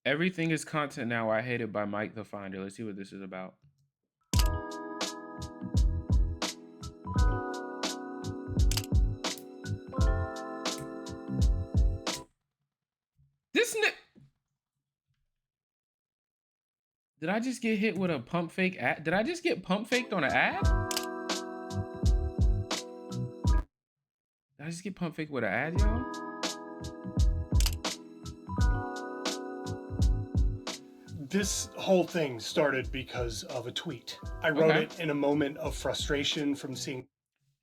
Everything is content now. I Hate It by Mike the Finder. Let's see what this is about. This Did I just get hit with a pump fake ad? Did I just get pump faked on an ad? Did I just get pump faked with an ad, y'all? This whole thing started because of a tweet. I wrote it in a moment of frustration from seeing.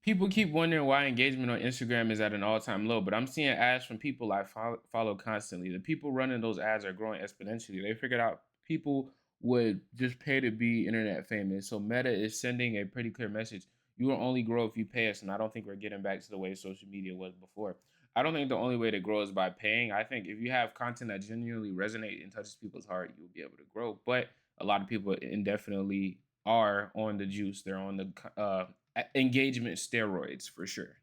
People keep wondering why engagement on Instagram is at an all-time low, but I'm seeing ads from people I follow constantly. The people running those ads are growing exponentially. They figured out people would just pay to be internet famous. So Meta is sending a pretty clear message. You will only grow if you pay us, and I don't think we're getting back to the way social media was before. I don't think the only way to grow is by paying. I think if you have content that genuinely resonates and touches people's heart, you'll be able to grow. But a lot of people indefinitely are on the juice. They're on the engagement steroids for sure.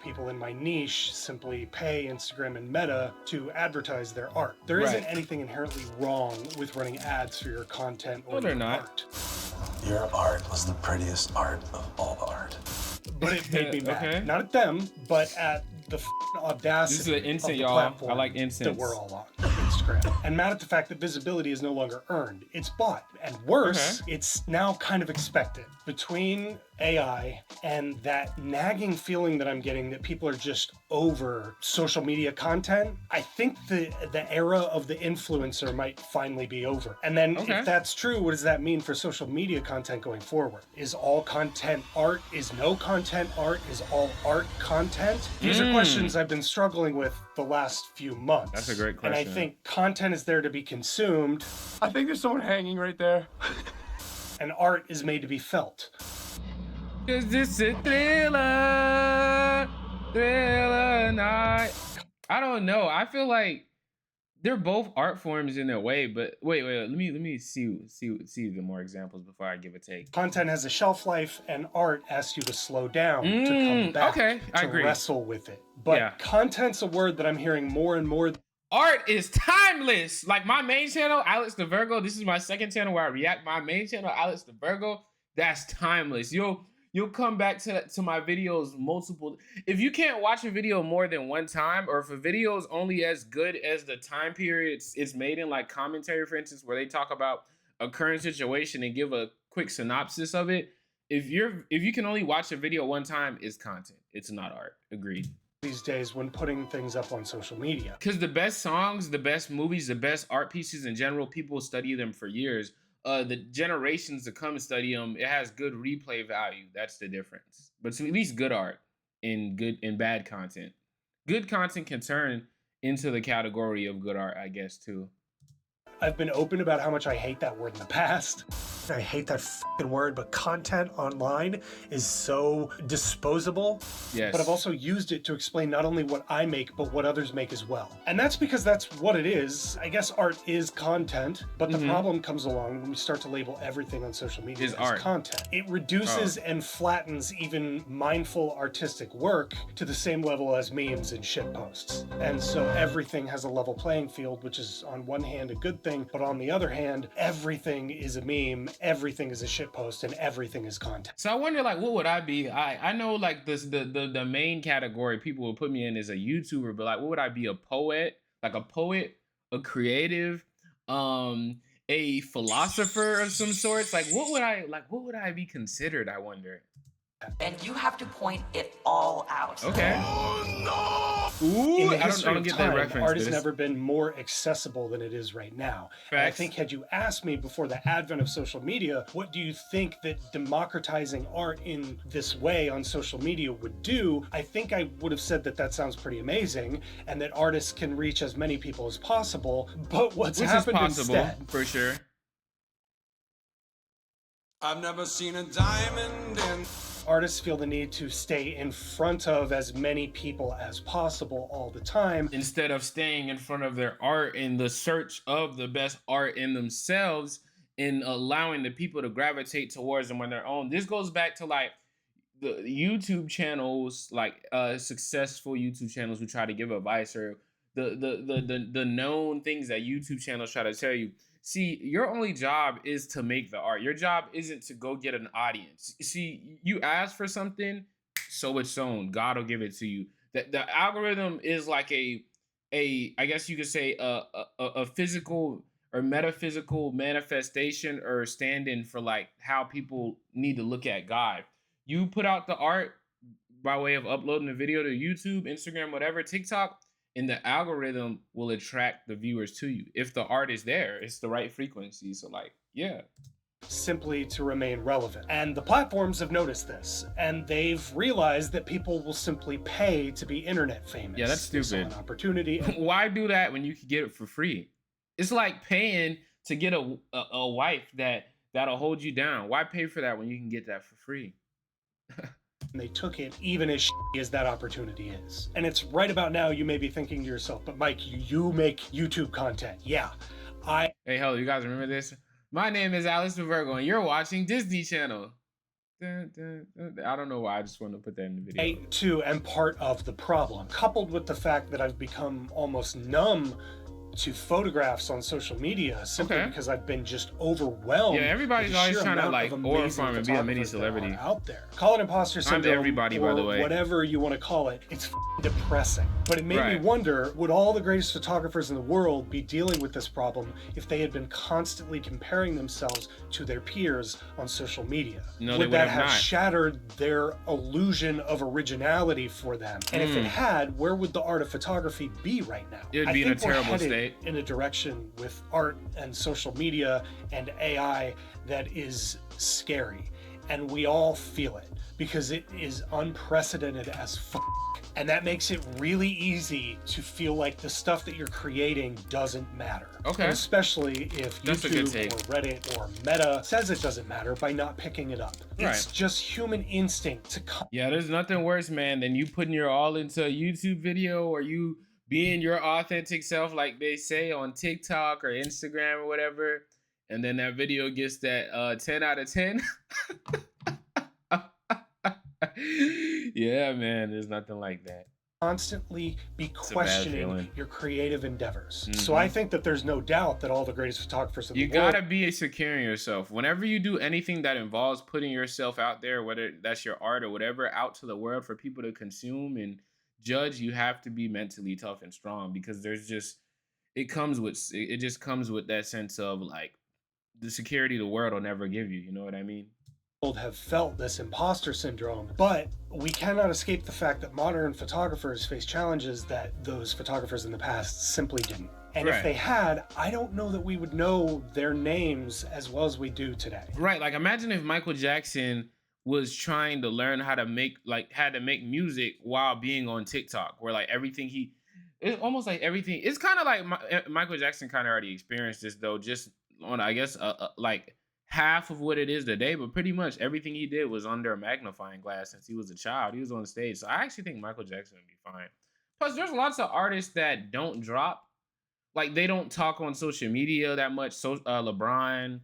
People in my niche simply pay Instagram and Meta to advertise their art. There isn't anything inherently wrong with running ads for your content or your art. Your art was the prettiest art of all the art. But it made me mad. Not at them, but at the audacity this is an incense, of the y'all. platform I like incense. that we're all on Instagram. And mad at the fact that visibility is no longer earned. It's bought. And worse, it's now kind of expected. Between AI and that nagging feeling that I'm getting that people are just over social media content, I think the era of the influencer might finally be over. And then if that's true, what does that mean for social media content going forward? Is all content art? Is no content art? Is all art content? These are questions I've been struggling with the last few months. That's a great question. And I think content is there to be consumed. I think there's someone hanging right there. And art is made to be felt. Cause this is thriller night. I don't know. I feel like they're both art forms in their way, but wait. Let me see the more examples before I give a take. Content has a shelf life, and art asks you to slow down, to come back, I agree. Wrestle with it. But content's a word that I'm hearing more and more. Art is timeless. Like my main channel, Alex the Virgo. This is my second channel where I react. My main channel, Alex the Virgo. That's timeless. You'll come back to my videos multiple. If you can't watch a video more than one time, or if a video is only as good as the time period it's made in, like commentary, for instance, where they talk about a current situation and give a quick synopsis of it. If you can only watch a video one time, it's content. It's not art. Agreed. These days when putting things up on social media. Because the best songs, the best movies, the best art pieces in general, people study them for years. The generations to come study them, it has good replay value. That's the difference. But at least good art and bad content. Good content can turn into the category of good art, I guess, too. I've been open about how much I hate that word in the past. I hate that fucking word, but content online is so disposable. Yes. But I've also used it to explain not only what I make, but what others make as well. And that's because that's what it is. I guess art is content, but the problem comes along when we start to label everything on social media as art. Content. It reduces and flattens even mindful artistic work to the same level as memes and shit posts. And so everything has a level playing field, which is on one hand a good thing, but on the other hand, everything is a meme, everything is a shitpost, and everything is content. So I wonder, like, what would I be? I know, like, the main category people would put me in is a YouTuber, but like, what would I be? A poet, like a poet, a creative, a philosopher of some sorts. Like, what would I be considered? I wonder. And you have to point it all out. Okay. Oh, no! Ooh, In the I history don't get of that time, reference. art has never been more accessible than it is right now. And I think had you asked me before the advent of social media, what do you think that democratizing art in this way on social media would do? I think I would have said that that sounds pretty amazing and that artists can reach as many people as possible. But what's happened instead? For sure. I've never seen a diamond in... Artists feel the need to stay in front of as many people as possible all the time. Instead of staying in front of their art in the search of the best art in themselves and allowing the people to gravitate towards them on their own. This goes back to like the YouTube channels, like successful YouTube channels who try to give advice or the known things that YouTube channels try to tell you. See, your only job is to make the art. Your job isn't to go get an audience. See, you ask for something, so it's sown. God will give it to you. The algorithm is like a I guess you could say a physical or metaphysical manifestation or stand-in for like how people need to look at God. You put out the art by way of uploading the video to YouTube, Instagram, whatever, TikTok, and the algorithm will attract the viewers to you. If the art is there, it's the right frequency. So like, yeah. Simply to remain relevant. And the platforms have noticed this, and they've realized that people will simply pay to be internet famous. Yeah, that's They saw stupid. an opportunity. Why do that when you can get it for free? It's like paying to get a wife that'll hold you down. Why pay for that when you can get that for free? And they took it even as shitty as that opportunity is. And it's right about now you may be thinking to yourself, but Mike, you make YouTube content. Yeah, Hey, hello, you guys remember this? My name is Alice Virgo, and you're watching Disney Channel. Dun, dun, dun. I don't know why, I just want to put that in the video. I too am part of the problem, coupled with the fact that I've become almost numb to photographs on social media simply because I've been just overwhelmed. Yeah, everybody's with the always sheer trying to amount like of aura amazing farm and be a mini photographers that celebrity. are out there. Call it imposter syndrome, everybody, or by the way. whatever you want to call it. It's depressing. But it made me Right. wonder, would all the greatest photographers in the world be dealing with this problem if they had been constantly comparing themselves to their peers on social media? No, they would would that have not. shattered their illusion of originality for them? And if it had, where would the art of photography be right now? It would I be in a think we're terrible headed state. in a direction with art and social media and AI that is scary. And we all feel it because it is unprecedented as and that makes it really easy to feel like the stuff that you're creating doesn't matter. Okay. And especially if That's a good YouTube take. or Reddit or Meta says it doesn't matter by not picking it up. It's Right. just human instinct to Yeah, there's nothing worse, man, than you putting your all into a YouTube video or you being your authentic self, like they say on TikTok or Instagram or whatever, and then that video gets that 10 out of 10. Yeah, man, there's nothing like that. constantly be a bad questioning feeling. your creative endeavors. So I think that there's no doubt that all the greatest photographers in You the world gotta be secure in yourself. Whenever you do anything that involves putting yourself out there, whether that's your art or whatever, out to the world for people to consume and judge, you have to be mentally tough and strong because there's just it just comes with that sense of like the security the world will never give you. You know what I mean? have felt this imposter syndrome, but we cannot escape the fact that modern photographers face challenges that those photographers in the past simply didn't. And if Right. they had, I don't know that we would know their names as well as we do today. Right. Like imagine if Michael Jackson was trying to learn how to had to make music while being on TikTok, where like it's almost like everything. It's kind of like Michael Jackson kind of already experienced this though, just on I guess like half of what it is today, but pretty much everything he did was under a magnifying glass since he was a child. He was on stage, so I actually think Michael Jackson would be fine. Plus, there's lots of artists that don't drop, like they don't talk on social media that much. So LeBron,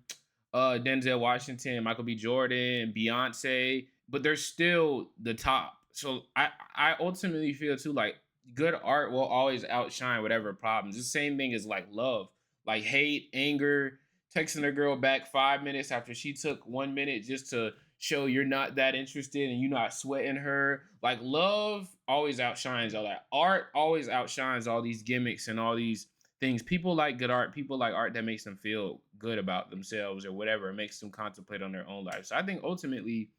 Denzel Washington, Michael B. Jordan, Beyonce, but they're still the top. So I ultimately feel too like good art will always outshine whatever problems. The same thing as like love, like hate, anger, texting a girl back 5 minutes after she took 1 minute just to show you're not that interested and you're not sweating her. Like love always outshines all that. Art always outshines all these gimmicks and all these things. People like good art. People like art that makes them feel good about themselves or whatever. It makes them contemplate on their own life. So I think ultimately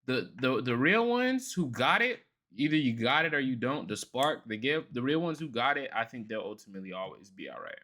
the real ones who got it, either you got it or you don't, the spark, the gift, the real ones who got it, I think they'll ultimately always be all right.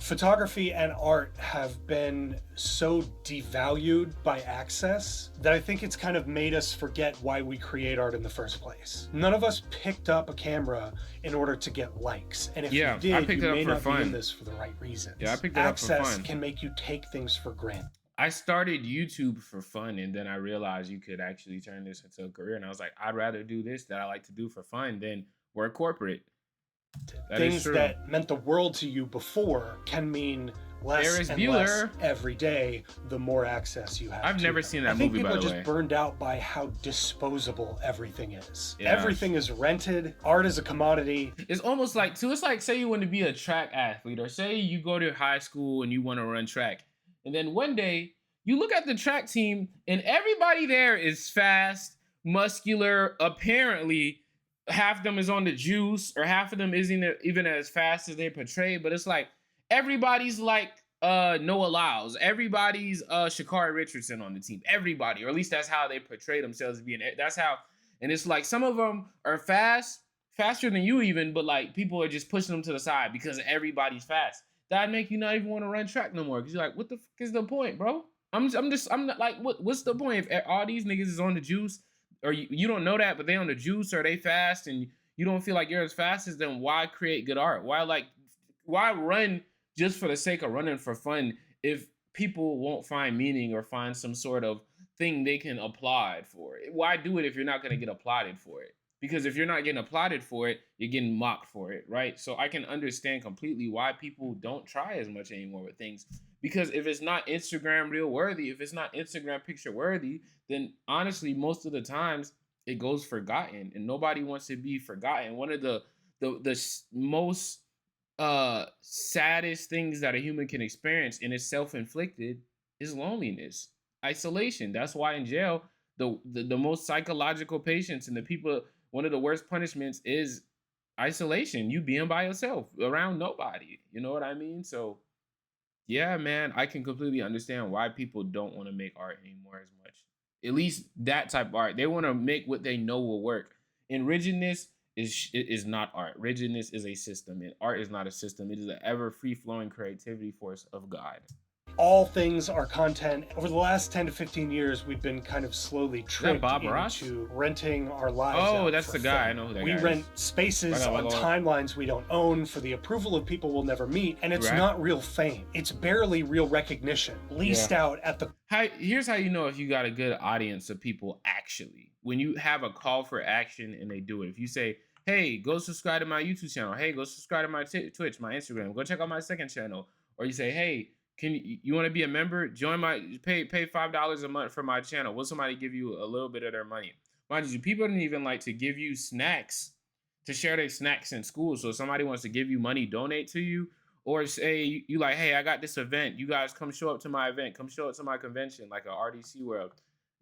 Photography and art have been so devalued by access that I think it's kind of made us forget why we create art in the first place. None of us picked up a camera in order to get likes. And if Yeah, you I did, picked you it up may for not be in fun. this for the right reasons. Yeah, I picked it up for Access fun. can make you take things for granted. I started YouTube for fun, and then I realized you could actually turn this into a career. And I was like, I'd rather do this that I like to do for fun than work corporate. That is Things true. that meant the world to you before can mean less Ferris and Bueller. less every day the more access you have. I've to never them. seen that I think movie, people by are the just way. burned out by how disposable everything is. Yeah. Everything is rented. Art is a commodity. It's almost like too. It's like, say you want to be a track athlete, or say you go to high school and you want to run track, and then one day you look at the track team and everybody there is fast, muscular. Apparently, half of them is on the juice, or half of them isn't even as fast as they portray. But it's like everybody's like Noah Lyles, everybody's Sha'Carri Richardson on the team. Everybody, or at least that's how they portray themselves being. That's how, and it's like some of them are faster than you even, but like people are just pushing them to the side because everybody's fast. That'd make you not even want to run track no more, because you're like, what the fuck is the point, bro? I'm not like, what's the point if all these niggas is on the juice, or you don't know that, but they on the juice, or they fast, and you don't feel like you're as fast as them? Why create good art? Why run just for the sake of running for fun if people won't find meaning or find some sort of thing they can applaud for it? Why do it if you're not going to get applauded for it? Because if you're not getting applauded for it, you're getting mocked for it, right? So I can understand completely why people don't try as much anymore with things. Because if it's not Instagram reel worthy, if it's not Instagram picture worthy, then honestly, most of the times it goes forgotten, and nobody wants to be forgotten. One of the most saddest things that a human can experience, and it's self-inflicted, is loneliness, isolation. That's why in jail, the most psychological patients and the people, one of the worst punishments is isolation. You being by yourself around nobody. You know what I mean? So yeah, man, I can completely understand why people don't want to make art anymore as much. At least that type of art. They want to make what they know will work. And rigidness is not art. Rigidness is a system, and art is not a system. It is an ever free-flowing creativity force of God. All things are content. Over the last 10 to 15 years, we've been kind of slowly tricked Bob Ross? into renting our lives Oh, out that's for the guy. fun. I know who that we guy rent is. spaces on timelines we don't own for the approval of people we'll never meet, and it's Right. not real fame. It's barely real recognition. Leased out at the Here's how you know if you got a good audience of people actually. When you have a call for action and they do it. If you say, hey, go subscribe to my YouTube channel. Hey, go subscribe to my Twitch, my Instagram. Go check out my second channel. Or you say, hey, you want to be a member? Join pay $5 a month for my channel. Will somebody give you a little bit of their money? Mind you, people don't even like to give you snacks, to share their snacks in school. So if somebody wants to give you money, donate to you, or say you like, hey, I got this event. You guys come show up to my event. Come show up to my convention, like a RDC World.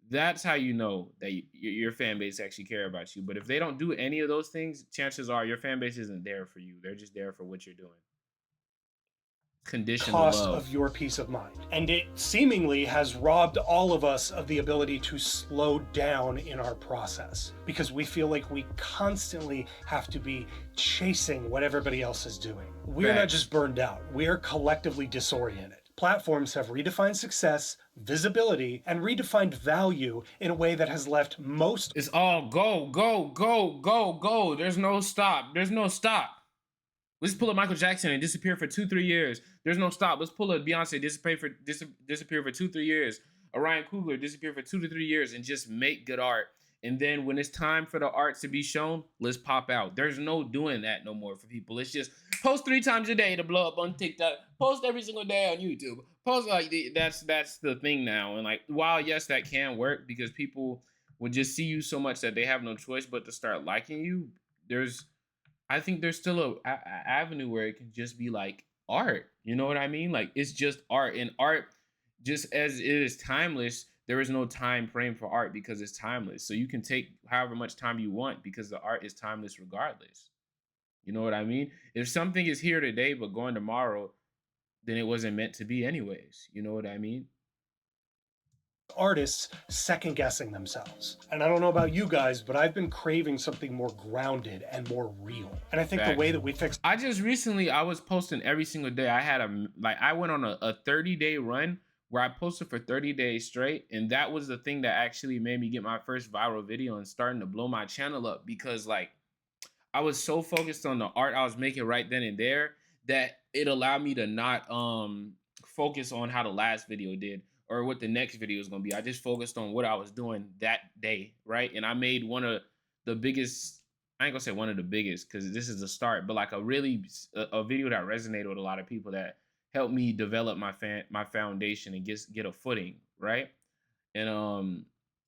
That's how you know that your fan base actually care about you. But if they don't do any of those things, chances are your fan base isn't there for you. They're just there for what you're doing. Conditional cost love. of your peace of mind. And it seemingly has robbed all of us of the ability to slow down in our process, because we feel like we constantly have to be chasing what everybody else is doing. We're not Facts. just burned out, we're collectively disoriented. Platforms have redefined success, visibility, and redefined value in a way that has left most. It's all go, go, go, go, go. There's no stop. There's no stop. Let's pull a Michael Jackson and disappear for 2-3 years. There's no stop. Let's pull a Beyonce, disappear for 2-3 years. A Ryan Coogler, disappear for 2 to 3 years, and just make good art. And then when it's time for the art to be shown, let's pop out. There's no doing that no more for people. It's just post 3 times a day to blow up on TikTok. Post every single day on YouTube. Post that's the thing now. And like, while yes, that can work because people will just see you so much that they have no choice but to start liking you. I think there's still a avenue where it can just be like art. You know what I mean? Like, it's just art. And art, just as it is timeless, there is no time frame for art because it's timeless. So you can take however much time you want because the art is timeless regardless. You know what I mean? If something is here today but gone tomorrow, then it wasn't meant to be anyways. You know what I mean? Artists second guessing themselves. And I don't know about you guys, but I've been craving something more grounded and more real. And I think Facts. the way that we fix I just recently, I was posting every single day. I went on a 30-day run where I posted for 30 days straight. And that was the thing that actually made me get my first viral video and starting to blow my channel up, because like I was so focused on the art I was making right then and there that it allowed me to not focus on how the last video did or what the next video is going to be. I just focused on what I was doing that day, right? And I made one of the biggest I ain't gonna say one of the biggest because this is a start, but like a really a video that resonated with a lot of people that helped me develop my foundation and get a footing, right? And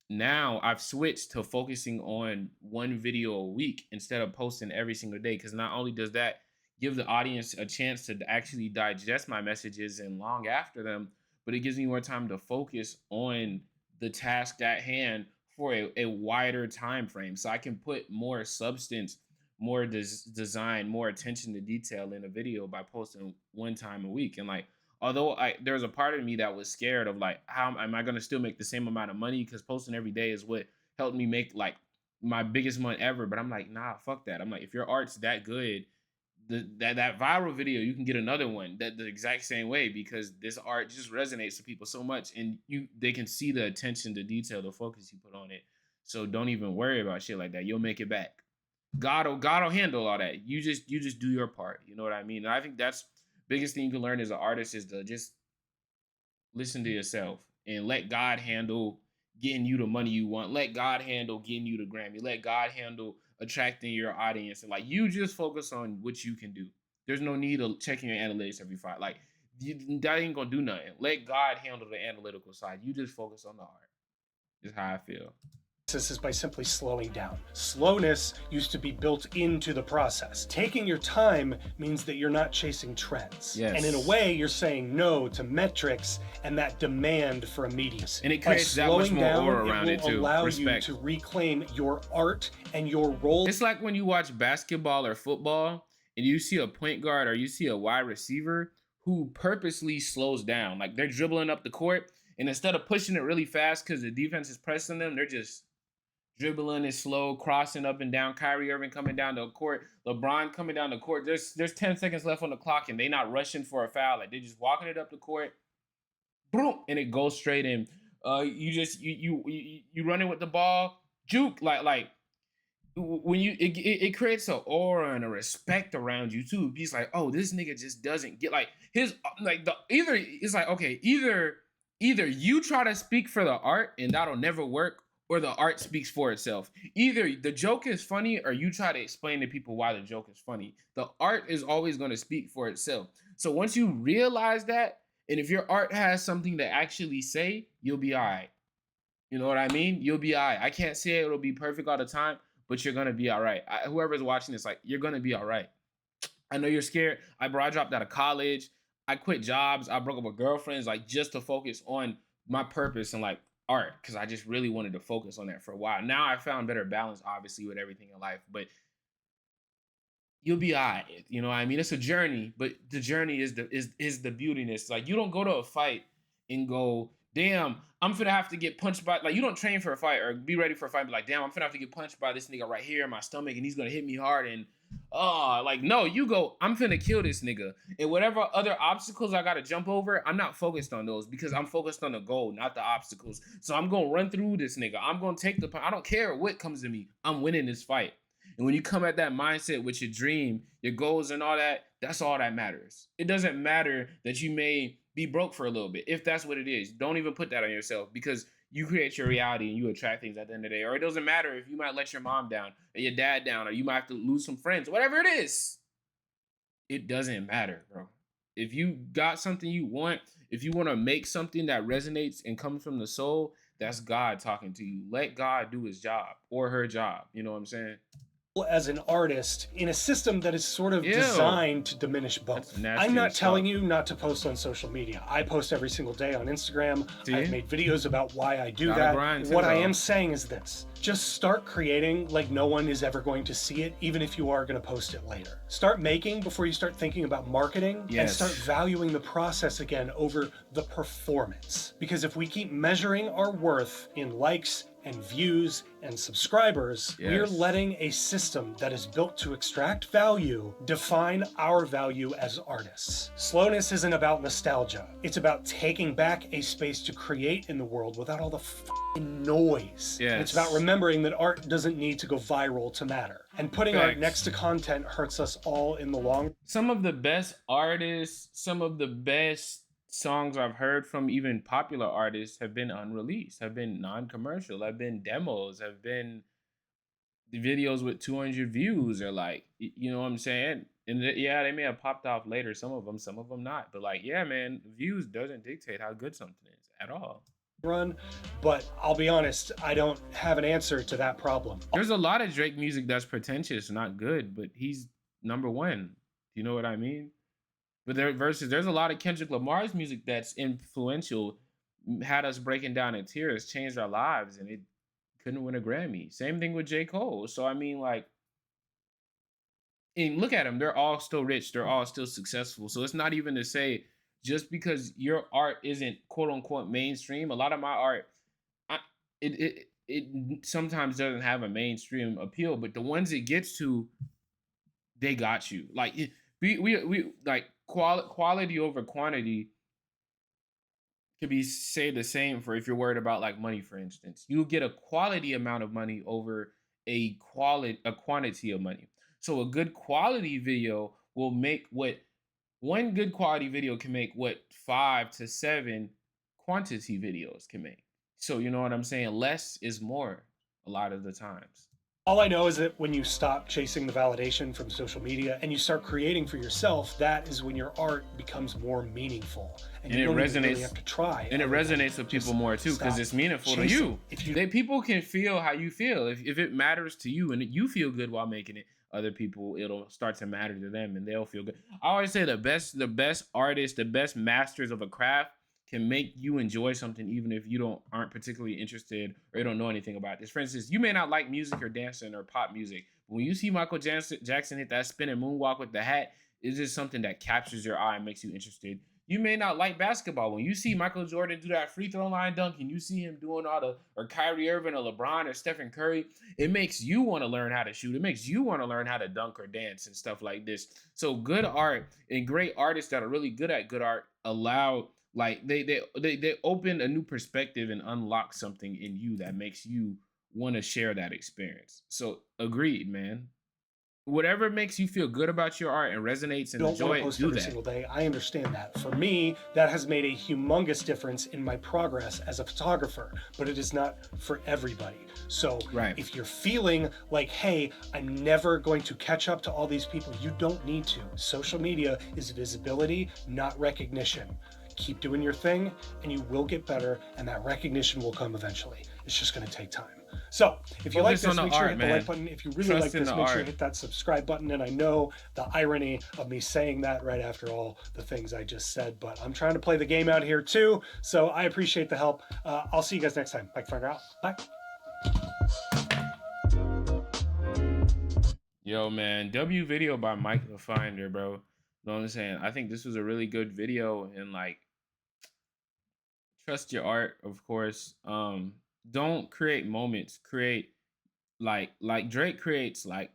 now I've switched to focusing on one video a week instead of posting every single day. Because not only does that give the audience a chance to actually digest my messages and long after them, but it gives me more time to focus on the task at hand for a wider time frame. So I can put more substance, more design, more attention to detail in a video by posting one time a week. And like, although there was a part of me that was scared of like, how am I going to still make the same amount of money? Because posting every day is what helped me make like my biggest month ever. But I'm like, nah, fuck that. I'm like, if your art's that good, that viral video, you can get another one that the exact same way, because this art just resonates to people so much, and they can see the attention to detail, the focus you put on it. So don't even worry about shit like that. You'll make it back. God will handle all that. You just do your part. You know what I mean? And I think that's biggest thing you can learn as an artist is to just listen to yourself and let God handle getting you the money you want. Let God handle getting you the Grammy. Let God handle attracting your audience. And like, you just focus on what you can do. There's no need of checking your analytics every five. Like, that ain't gonna do nothing. Let God handle the analytical side. You just focus on the art. Is how I feel. This is by simply slowing down. Slowness used to be built into the process. Taking your time means that you're not chasing trends. Yes. And in a way, you're saying no to metrics and that demand for immediacy. And it creates that much more aura around it too. Allow Respect. you to reclaim your art and your role. It's like when you watch basketball or football and you see a point guard or you see a wide receiver who purposely slows down. Like, they're dribbling up the court, and instead of pushing it really fast because the defense is pressing them, they're just dribbling it slow, crossing up and down. Kyrie Irving coming down the court, LeBron coming down the court. There's 10 seconds left on the clock, and they not rushing for a foul. Like, they're just walking it up the court, boom, and it goes straight in. You running with the ball, juke, like when it creates an aura and a respect around you too. He's like, oh, this nigga just doesn't get like his it's like, okay, either you try to speak for the art and that'll never work, or the art speaks for itself. Either the joke is funny or you try to explain to people why the joke is funny. The art is always going to speak for itself. So once you realize that, and if your art has something to actually say, you'll be all right. You know what I mean? You'll be all right. I can't say it'll be perfect all the time, but you're going to be all right. Whoever's watching this, like, you're going to be all right. I know you're scared. I dropped out of college. I quit jobs. I broke up with girlfriends, like, just to focus on my purpose and like art, because I just really wanted to focus on that for a while. Now I found better balance, obviously, with everything in life, but you'll be all right. You know what I mean? It's a journey, but the journey is the beautiness. Like, you don't go to a fight and go, damn, I'm finna have to get punched by, like, you don't train for a fight or be ready for a fight, but like, damn, I'm finna have to get punched by this nigga right here in my stomach and he's gonna hit me hard, and like, no, you go, I'm finna kill this nigga. And whatever other obstacles I gotta jump over, I'm not focused on those, because I'm focused on the goal, not the obstacles. So I'm gonna run through this nigga. I'm gonna take I don't care what comes to me. I'm winning this fight. And when you come at that mindset with your dream, your goals and all that, that's all that matters. It doesn't matter that you may be broke for a little bit. If that's what it is, don't even put that on yourself, because you create your reality and you attract things at the end of the day. Or it doesn't matter if you might let your mom down or your dad down, or you might have to lose some friends, whatever it is. It doesn't matter, bro. If you got something you want, if you want to make something that resonates and comes from the soul, that's God talking to you. Let God do his job or her job. You know what I'm saying? As an artist in a system that is sort of designed to diminish both. I'm not telling you not to post on social media. I post every single day on Instagram. I've made videos about why I do that. What I am saying is this: just start creating like no one is ever going to see it, even if you are going to post it later. Start making before you start thinking about marketing, and start valuing the process again over the performance. Because if we keep measuring our worth in likes and views and subscribers, we're letting a system that is built to extract value define our value as artists. Slowness isn't about nostalgia. It's about taking back a space to create in the world without all the noise. It's about remembering that art doesn't need to go viral to matter. And putting art next to content hurts us all in the long run. Some of the best artists, some of the best songs I've heard from even popular artists have been unreleased, have been non-commercial, have been demos, have been the videos with 200 views are like, you know what I'm saying? And yeah, they may have popped off later, some of them not. But like, yeah, man, views doesn't dictate how good something is at all. run, but I'll be honest, I don't have an answer to that problem. There's a lot of Drake music that's pretentious, not good, but he's number one. You know what I mean? But there's a lot of Kendrick Lamar's music that's influential, had us breaking down in tears, changed our lives, and it couldn't win a Grammy. Same thing with J. Cole. So I mean, like, and look at them, they're all still rich, they're all still successful. So it's not even to say just because your art isn't quote unquote mainstream. A lot of my art, I, it sometimes doesn't have a mainstream appeal, but the ones it gets to, they got you. Like we like quality over quantity could be say the same for if you're worried about like money, for instance. You'll get a quality amount of money over a quantity of money. So a good quality video will make what one good quality video can make what 5 to 7 quantity videos can make. So you know what I'm saying? Less is more a lot of the times. All I know is that when you stop chasing the validation from social media and you start creating for yourself, that is when your art becomes more meaningful. And you it don't even resonates really have to try. and it resonates with people more too because it's meaningful to you. People can feel how you feel. If it matters to you and you feel good while making it, other people it'll start to matter to them and they'll feel good. I always say the best artists, the best masters of a craft can make you enjoy something even if you aren't particularly interested or you don't know anything about this. For instance, you may not like music or dancing or pop music, but when you see Michael Jackson hit that spinning moonwalk with the hat, it's just something that captures your eye and makes you interested. You may not like basketball. When you see Michael Jordan do that free throw line dunk and you see him doing or Kyrie Irving or LeBron or Stephen Curry, it makes you want to learn how to shoot. It makes you want to learn how to dunk or dance and stuff like this. So good art and great artists that are really good at good art allow, like they open a new perspective and unlock something in you that makes you want to share that experience. So agreed, man. Whatever makes you feel good about your art and resonates and don't want enjoy to it, post do every that. single day. I understand that. For me, that has made a humongous difference in my progress as a photographer, but it is not for everybody. So Right. if you're feeling like, hey, I'm never going to catch up to all these people, you don't need to. Social media is visibility, not recognition. Keep doing your thing and you will get better and that recognition will come eventually. It's just going to take time. So if you like Focus this, on the make sure you art, hit the man. like button. If you really Trust like in this, the make sure you art. hit that subscribe button. And I know the irony of me saying that right after all the things I just said, but I'm trying to play the game out here too. So I appreciate the help. I'll see you guys next time. Mike Finder out. Bye. Yo, man, W video by Mike the Finder, bro. You know what I'm saying? I think this was a really good video and like trust your art, of course. Don't create moments. Create like Drake creates like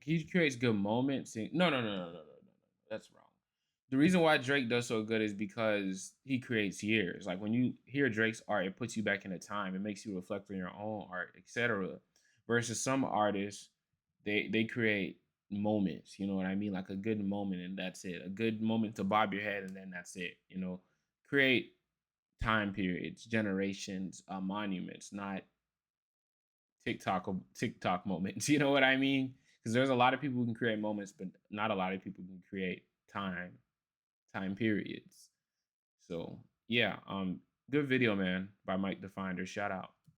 he creates good moments. And, no. That's wrong. The reason why Drake does so good is because he creates years. Like when you hear Drake's art, it puts you back in a time. It makes you reflect on your own art, etc. Versus some artists, they create moments. You know what I mean? Like a good moment and that's it. A good moment to bob your head and then that's it. You know, create time periods, generations, monuments, not TikTok moments. You know what I mean? Because there's a lot of people who can create moments, but not a lot of people can create time periods. So yeah, good video, man, by Mike the Finder. Shout out.